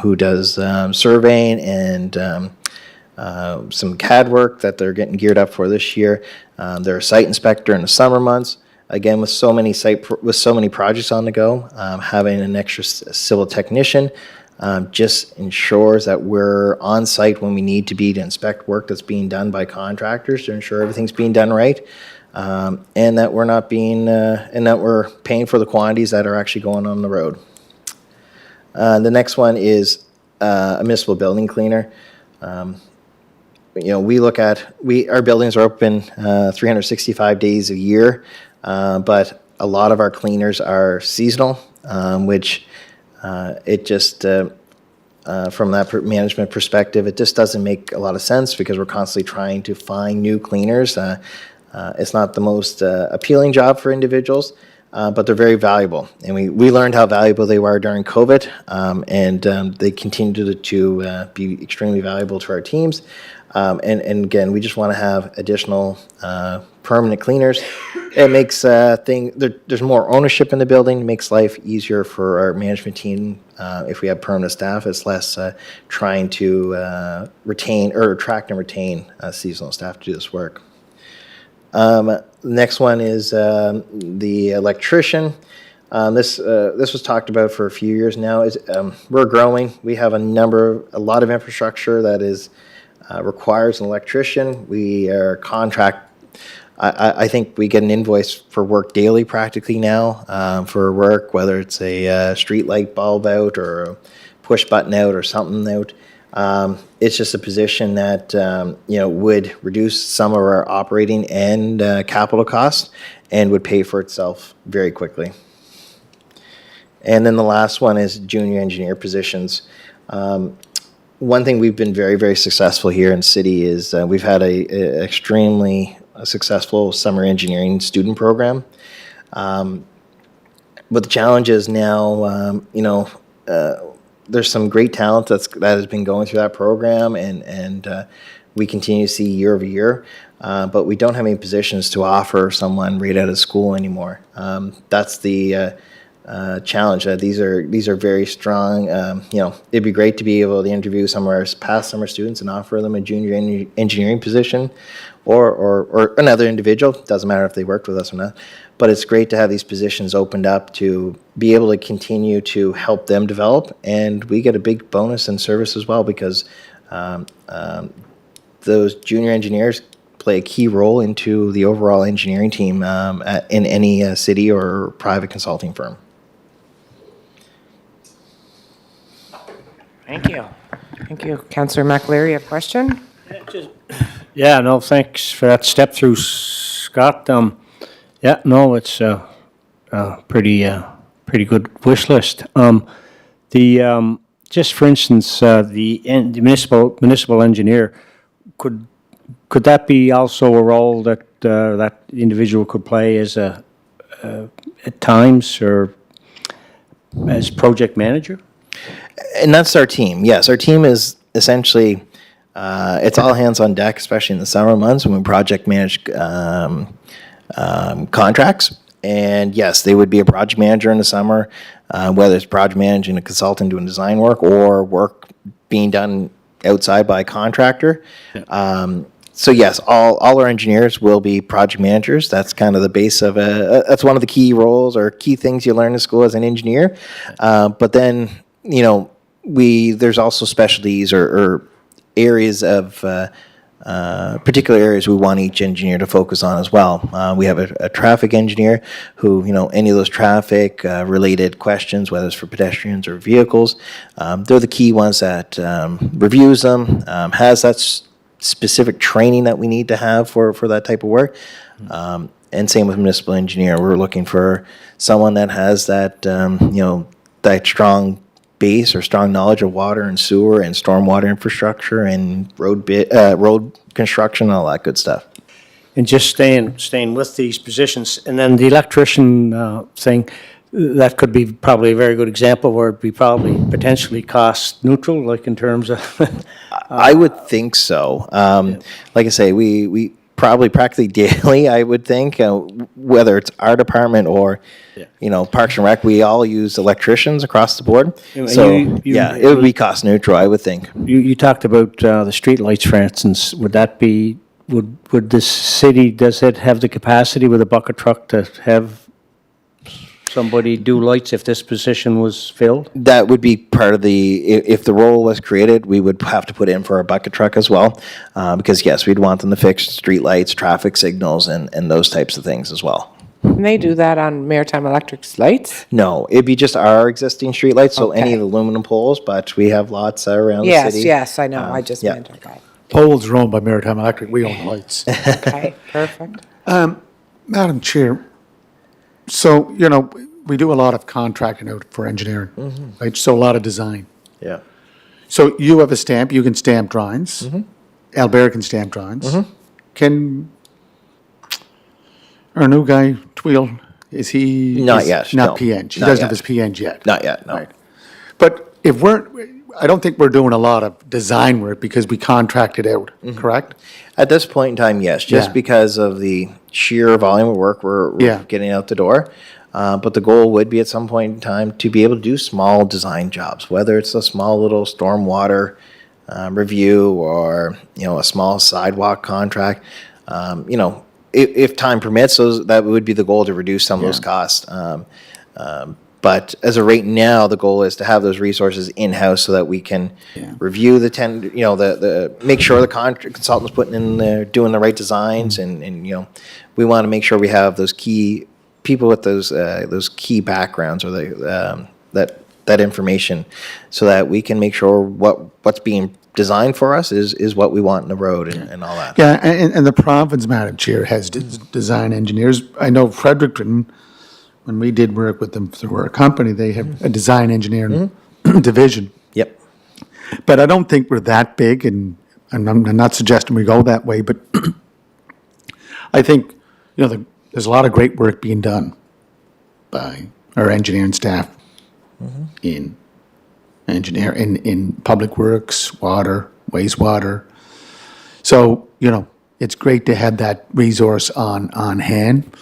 who does surveying and some CAD work that they're getting geared up for this year. They're a site inspector in the summer months. Again, with so many projects on the go, having an extra civil technician just ensures that we're on site when we need to be to inspect work that's being done by contractors to ensure everything's being done right, and that we're not being and that we're paying for the quantities that are actually going on the road. The next one is a municipal building cleaner. You know, we look at our buildings are open 365 days a year, but a lot of our cleaners are seasonal, which it just from that management perspective, it just doesn't make a lot of sense because we're constantly trying to find new cleaners. It's not the most appealing job for individuals, but they're very valuable. And we learned how valuable they were during COVID, and they continue to be extremely valuable to our teams. And again, we just want to have additional permanent cleaners. It makes there's more ownership in the building, makes life easier for our management team. If we have permanent staff, it's less trying to retain or attract and retain seasonal staff to do this work. Next one is the electrician. This was talked about for a few years now. We're growing. We have a lot of infrastructure that is requires an electrician. We are contract. I think we get an invoice for work daily practically now for work, whether it's a street light bulb out or a push button out or something out. It's just a position that would reduce some of our operating and capital costs and would pay for itself very quickly. And then the last one is junior engineer positions. One thing we've been very, very successful here in city is we've had a extremely successful summer engineering student program. But the challenge is now, there's some great talent that has been going through that program, and we continue to see year over year. But we don't have any positions to offer someone right out of school anymore. That's the challenge. These are very strong. It'd be great to be able to interview some of our past summer students and offer them a junior engineering position, or another individual. Doesn't matter if they worked with us or not. But it's great to have these positions opened up to be able to continue to help them develop, and we get a big bonus in service as well because those junior engineers play a key role into the overall engineering team in any city or private consulting firm. Thank you. Thank you. Councillor McAlery, a question? Yeah, no, thanks for that step through, Scott. It's a pretty good wish list. Just for instance, the municipal engineer, could that be also a role that that individual could play as at times or as project manager? And that's our team. Yes, our team is essentially, it's all hands on deck, especially in the summer months when we project manage contracts. And yes, they would be a project manager in the summer, whether it's project managing a consultant doing design work or work being done outside by a contractor. So yes, all our engineers will be project managers. That's kind of the base of that's one of the key roles or key things you learn in school as an engineer. But then, there's also specialties or areas of particular areas we want each engineer to focus on as well. We have a traffic engineer who, any of those traffic related questions, whether it's for pedestrians or vehicles, they're the key ones that reviews them, has that specific training that we need to have for that type of work. And same with municipal engineer. We're looking for someone that has that, that strong base or strong knowledge of water and sewer and stormwater infrastructure and road construction and all that good stuff. And just staying with these positions, and then the electrician thing, that could be probably a very good example where it'd be probably potentially cost neutral, like in terms of. I would think so. Like I say, we probably practically daily, I would think, whether it's our department or, Parks and Rec, we all use electricians across the board. So, it would be cost neutral, I would think. You talked about the streetlights, for instance. Would that be, would the city, does it have the capacity with a bucket truck to have somebody do lights if this position was filled? That would be part of if the role was created, we would have to put in for a bucket truck as well. Because yes, we'd want them to fix streetlights, traffic signals, and those types of things as well. Can they do that on Maritime Electric's lights? No, it'd be just our existing streetlights, so any Okay. of the aluminum poles, but we have lots around the Yes, city. yes, I know, I just yeah. meant, okay. Poles are owned by Maritime Electric, we own lights. Okay, perfect. Madam Chair, so, we do a lot of contracting out for engineering, right? So a lot of design. Yeah. So you have a stamp, you can stamp drawings. Albert can stamp drawings. Can our new guy, Tweel, is he? Not is yet, Not no. PNG. He Not doesn't have yet. his PNG yet. Not yet, no. Right. But if I don't think we're doing a lot of design work because we contract it out, correct? At this point in time, yes, just Yeah. because of the sheer volume of work we're Yeah. getting out the door. But the goal would be at some point in time to be able to do small design jobs, whether it's a small little stormwater review or, a small sidewalk contract. If time permits, that would be the goal, to reduce some of those costs. But as of right now, the goal is to have those resources in-house so that we can review the tender, make sure the consultant's putting in there, doing the right designs, and we want to make sure we have those key people with those key backgrounds or that information, so that we can make sure what's being designed for us is what we want in the road and all that. Yeah, and the province, Madam Chair, has design engineers. I know Fredericton, when we did work with them through our company, they have a design engineering division. Yep. But I don't think we're that big, and I'm not suggesting we go that way, but I think, there's a lot of great work being done by our engineering staff in public works, water, wastewater. So, it's great to have that resource on hand.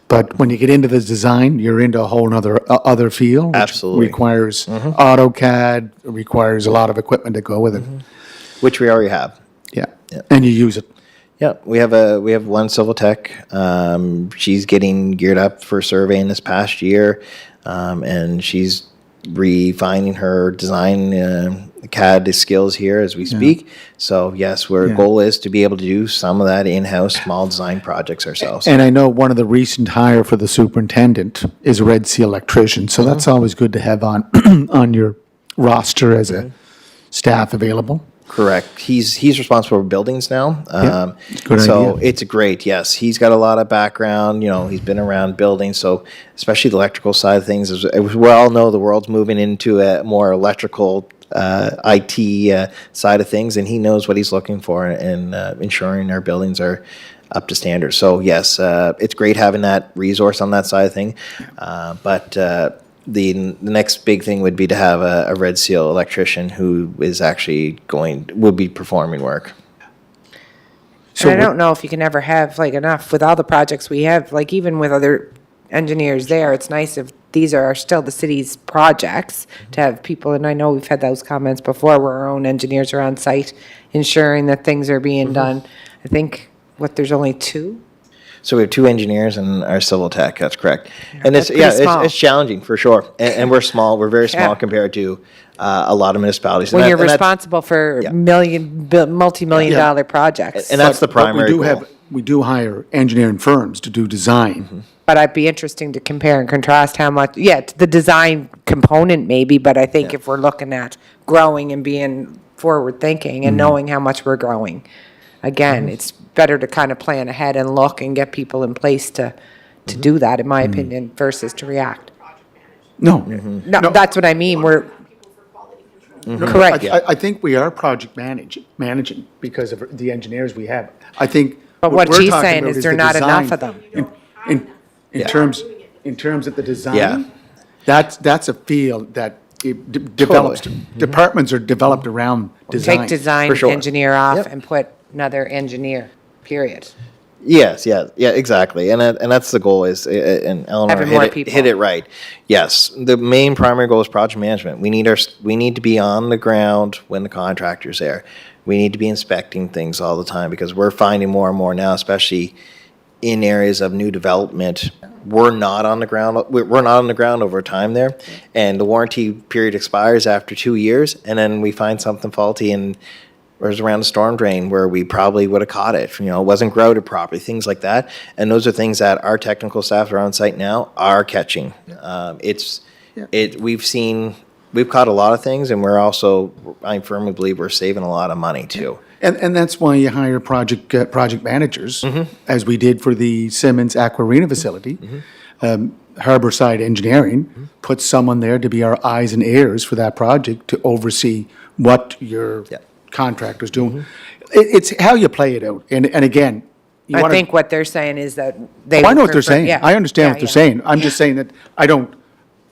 But when you get into the design, you're into a whole other field. Which Absolutely. requires AutoCAD, requires a lot of equipment to go with it. Which we already have. Yeah, and you use it. Yeah, we have one Civil Tech. She's getting geared up for surveying this past year, and she's refining her design CAD skills here as we speak. So yes, our goal is to be able to do some of that in-house small design projects ourselves. And I know one of the recent hire for the superintendent is a Red Sea electrician, so that's always good to have on on your roster as a staff available. Correct. He's responsible for buildings now. good So idea. it's great. Yes, he's got a lot of background. He's been around buildings, so especially the electrical side of things. As we all know, the world's moving into a more electrical IT side of things, and he knows what he's looking for in ensuring our buildings are up to standard. So yes, it's great having that resource on that side of thing. But the next big thing would be to have a Red Seal electrician who is actually would be performing work. So And I don't know if you can ever have like enough with all the projects we have, like even with other engineers there, it's nice if these are still the city's projects to have people, and I know we've had those comments before where our own engineers are on site ensuring that things are being done. I think, there's only two? So we have 2 engineers and our civil tech, that's correct. And that's pretty small. it's challenging for sure. And we're small, we're very small Yeah. compared to a lot of municipalities. And When that- you're and that's- responsible for Yeah. multi-million Yeah. dollar projects. And that's the But primary we do goal. we do hire engineering firms to do design. But it'd be interesting to compare and contrast how much, the design component maybe, but I think if we're looking at growing and being forward-thinking and knowing how much we're growing, again, it's better to kind of plan ahead and look and get people in place to do that, in my opinion, versus to react. No. No, that's what I mean, we're, correct. I think we are project managing because of the engineers we have. I think. But what we're she's talking saying about is there the not enough design. of them. In terms of the design. Yeah. That's a field that it develops. Departments are developed around design. Take design For sure. engineer off Yep. and put another engineer, period. Yes, yeah, exactly, and that's the goal is, and Eleanor Having more hit people. it right. Yes, the main primary goal is project management. We need to be on the ground when the contractor's there. We need to be inspecting things all the time because we're finding more and more now, especially in areas of new development. We're not on the ground. We're not on the ground over time there, and the warranty period expires after 2 years, and then we find something faulty and. Or it was around a storm drain where we probably would have caught it. It wasn't grouted properly, things like that. And those are things that our technical staff that are on site now are catching. We've caught a lot of things, and we're also, I firmly believe, we're saving a lot of money too. And that's why you hire project managers, Mm-hmm. as we did for the Simmons Aquarina facility. Harborside Engineering puts someone there to be our eyes and ears for that project to oversee what your Yeah. contractor's doing. It's how you play it out. And again, you I wanna- think what they're saying is that they. Oh, I would know what they're prefer- saying. yeah, I understand what yeah, they're yeah. saying. I'm just saying that I don't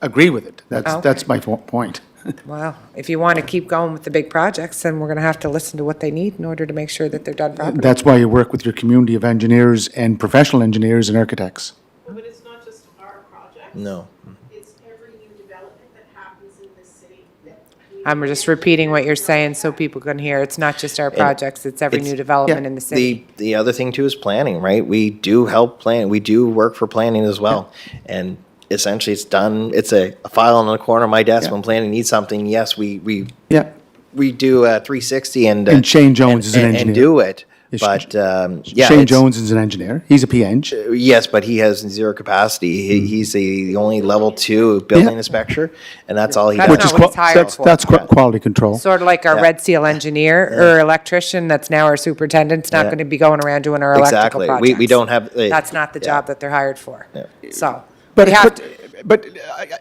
agree with it. Okay. That's my point. Well, if you want to keep going with the big projects, then we're going to have to listen to what they need in order to make sure that they're done properly. That's why you work with your community of engineers and professional engineers and architects. But it's not just our project. No. It's every new development that happens in this city. that we- I'm just repeating what you're saying so people can hear. It's not just our projects, it's every new development in the city. The other thing too is planning, right? We do help plan. We do work for planning as well, and essentially it's done. It's a file on the corner of my desk Yeah. when planning needs something. Yes, we Yeah. do a 360 and Shane Jones is an and engineer. do it. Yes, But Shane it's- Jones is an engineer. He's a Peng. Yes, but he has zero capacity. He's the only level 2 building Yeah. inspector, and that's all he That's does. not what he's hired for. That's quality control. Sort of like our Yeah. Red Seal engineer or electrician that's now our superintendent's not Yeah. going to be going around doing our electrical Exactly. projects. We don't have. That's not the yeah. job that they're hired for. So, But, we have but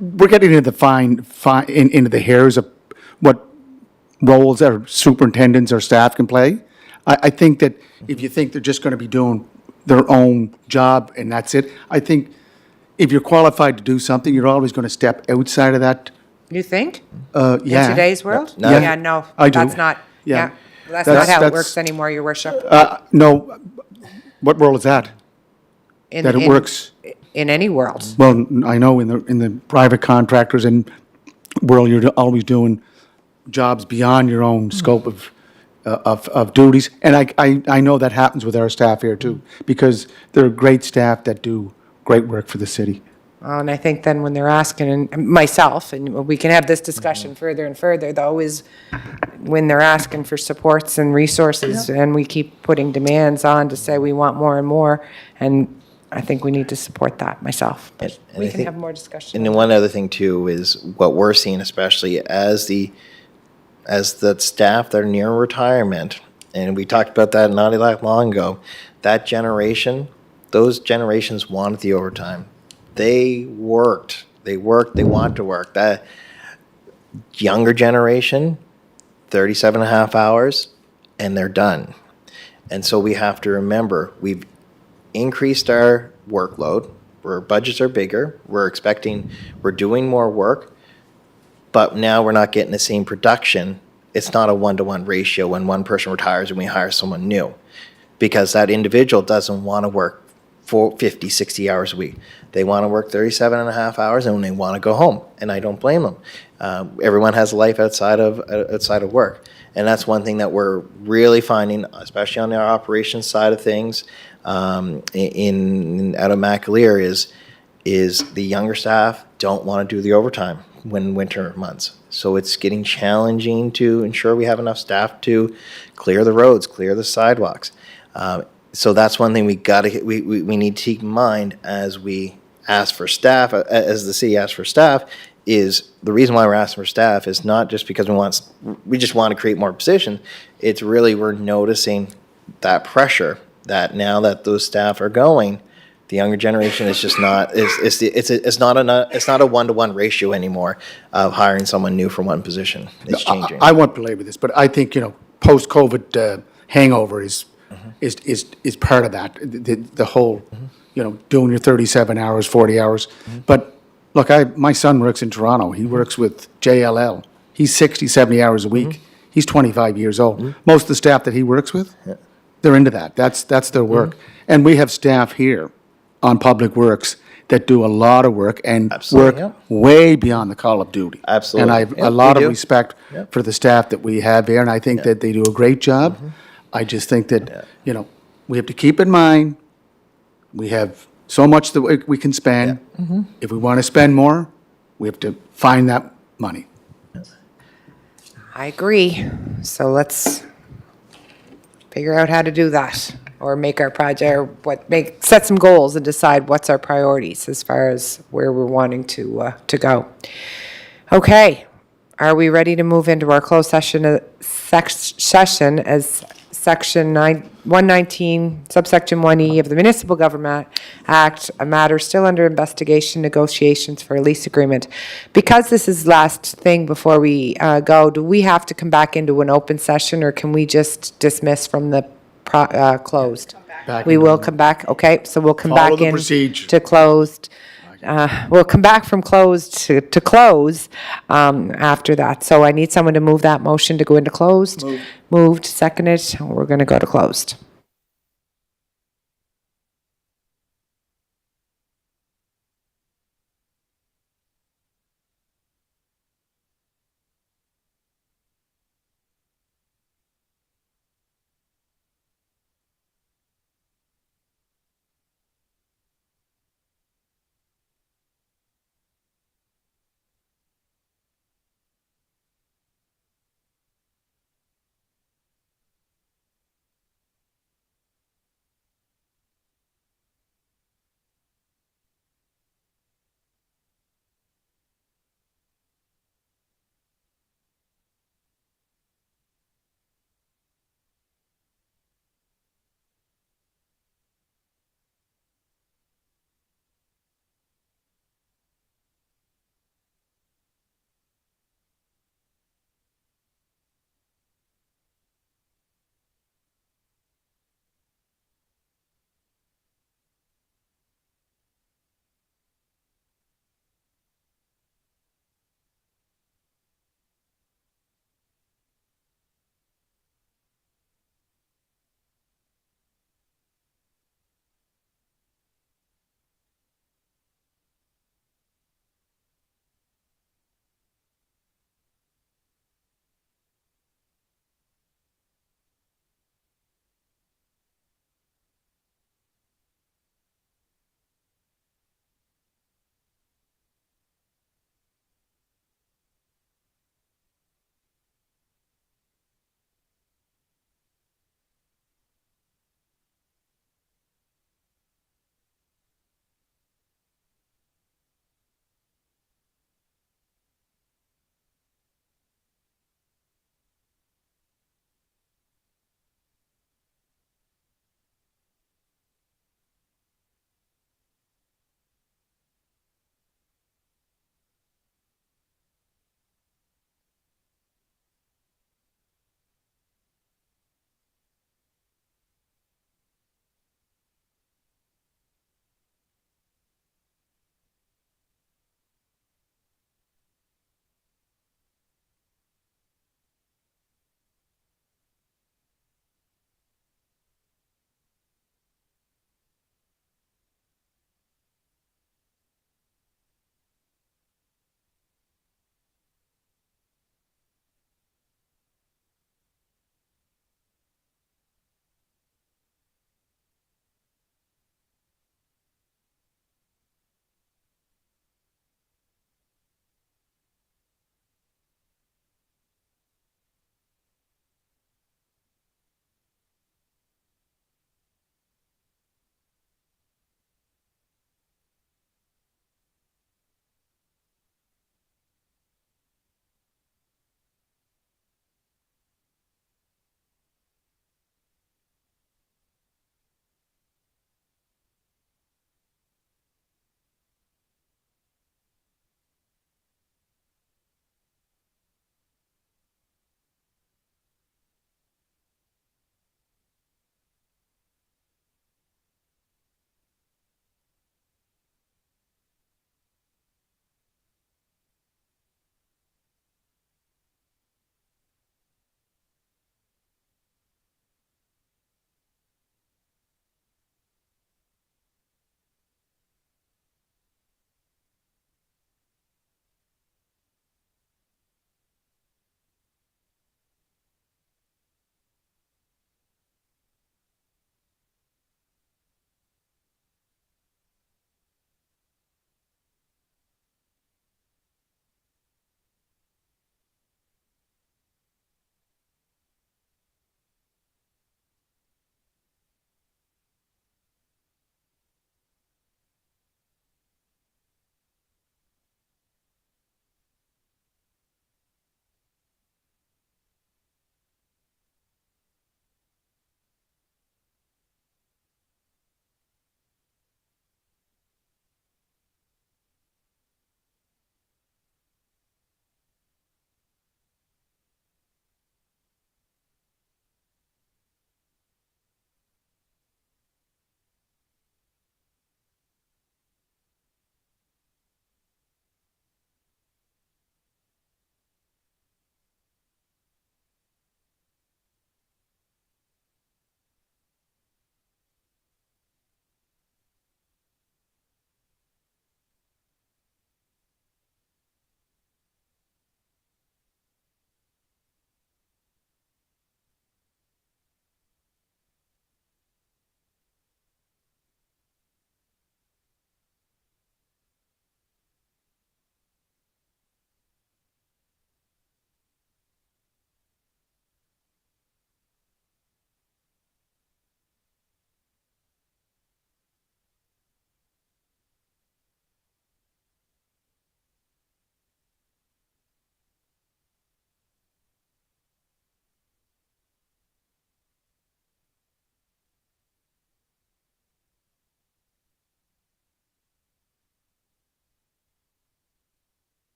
we're getting into the into the hairs of what roles our superintendents or staff can play. I think that if you think they're just going to be doing their own job and that's it, I think if you're qualified to do something, you're always going to step outside of that. You think? Yeah. In today's world? No. Yeah, no, I do. that's not, Yeah. yeah. That's not how it That's- works anymore, your worship. No, what role is that? In- That it in- works? In any world. Well, I know in the private contractors and world, you're always doing jobs beyond your own scope of duties. And I know that happens with our staff here too, because they're great staff that do great work for the city. And I think then when they're asking, and myself, and we can have this discussion further and further, though, is when they're asking for supports and resources, and we keep putting demands on to say we want more and more, and I think we need to support that myself. But And we I can think- have more discussion. And then one other thing too is what we're seeing, especially as the staff that are near retirement, and we talked about that not that long ago. That generation, those generations wanted the overtime. They worked. They want to work. That younger generation, 37 and a half hours, and they're done. And so we have to remember, we've increased our workload. Our budgets are bigger. We're doing more work, but now we're not getting the same production. It's not a one-to-one ratio when one person retires and we hire someone new, because that individual doesn't want to work for 50, 60 hours a week. They want to work 37 and a half hours and they want to go home, and I don't blame them. Everyone has a life outside of work, and that's one thing that we're really finding, especially on our operations side of things, in out of McAleer is the younger staff don't want to do the overtime when winter months. So it's getting challenging to ensure we have enough staff to clear the roads, clear the sidewalks. So that's one thing we need to keep in mind as we ask for staff, as the city asks for staff, is the reason why we're asking for staff is not just because we just want to create more positions. It's really we're noticing that pressure that now that those staff are going, the younger generation is just not it's not a one-to-one ratio anymore of hiring someone new for one position. It's changing. I won't belabor this, but I think, post-COVID hangover is part of that. The whole, doing your 37 hours, 40 hours. But look, my son works in Toronto. He works with JLL. He's 60, 70 hours a week. He's 25 years old. Most of the staff that he works with, they're into that. That's their work. And we have staff here on Public Works that do a lot of work and Absolutely, work way beyond the call of duty. Absolutely. And I have Yeah, a lot we of do. respect for the staff that we have here, and I think that they do a great job. I just think that, we have to keep in mind, we have so much that we can spend. If we want to spend more, we have to find that money. I agree. So let's figure out how to do that, or make our project, set some goals and decide what's our priorities as far as where we're wanting to go. Okay, are we ready to move into our closed session, session as Section 119, subsection 1E of the Municipal Government Act, a matter still under investigation, negotiations for a lease agreement. Because this is last thing before we go, do we have to come back into an open session, or can we just dismiss from the closed? Back We into will it. come back, okay, so we'll come Follow back the in procedure. to closed. We'll come back from closed to close after that. So I need someone to move that motion to go into closed. Moved, seconded, we're going to go to closed.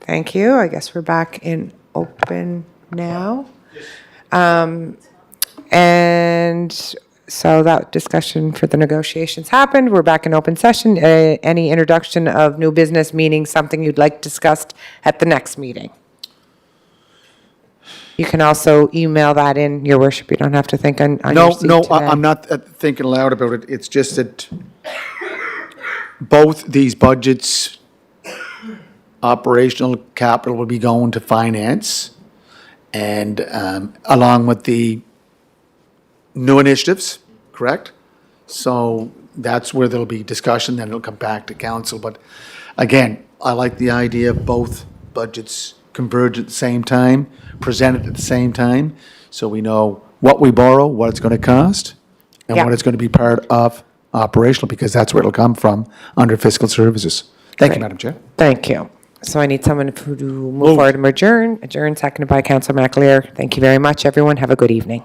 Thank you. I guess we're back in open now. And so that discussion for the negotiations happened. We're back in open session. Any introduction of new business, meaning something you'd like discussed at the next meeting? You can also email that in, Your Worship. You don't have to think on your No, seat no, today. I'm not thinking aloud about it. It's just that both these budgets, operational capital will be going to finance, and along with the new initiatives, correct? So that's where there'll be discussion, then it'll come back to council. But again, I like the idea of both budgets converge at the same time, presented at the same time, so we know what we borrow, what it's going to cost, and Yeah. what it's going to be part of operational, because that's where it'll come from under fiscal services. Thank you, Great. Madam Chair. Thank you. So I need someone to move forward and adjourn. Adjourn, seconded by Councillor McAleer. Thank you very much, everyone. Have a good evening.